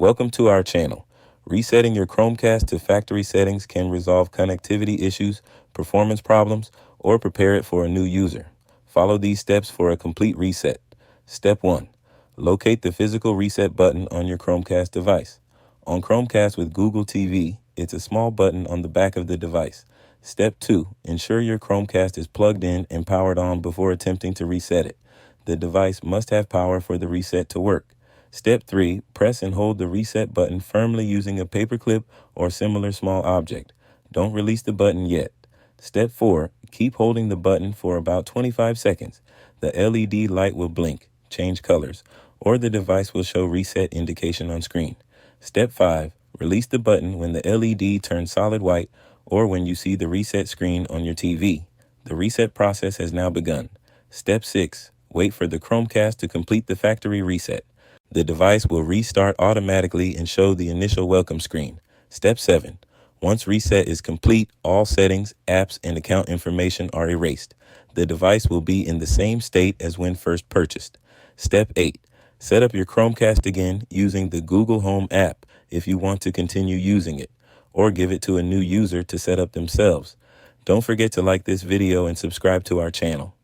Welcome to our channel. Resetting your Chromecast to factory settings can resolve connectivity issues, performance problems, or prepare it for a new user. Follow these steps for a complete reset. Step 1. Locate the physical reset button on your Chromecast device. On Chromecast with Google TV, it's a small button on the back of the device. Step 2. Ensure your Chromecast is plugged in and powered on before attempting to reset it. The device must have power for the reset to work. Step 3. Press and hold the reset button firmly using a paperclip or similar small object. Don't release the button yet. Step 4. Keep holding the button for about 25 seconds. The LED light will blink, change colors, or the device will show reset indication on screen. Step 5. Release the button when the LED turns solid white or when you see the reset screen on your TV. The reset process has now begun. Step 6. Wait for the Chromecast to complete the factory reset. The device will restart automatically and show the initial welcome screen. Step 7. Once reset is complete, all settings, apps, and account information are erased. The device will be in the same state as when first purchased. Step 8. Set up your Chromecast again using the Google Home app if you want to continue using it, or give it to a new user to set up themselves. Don't forget to like this video and subscribe to our channel.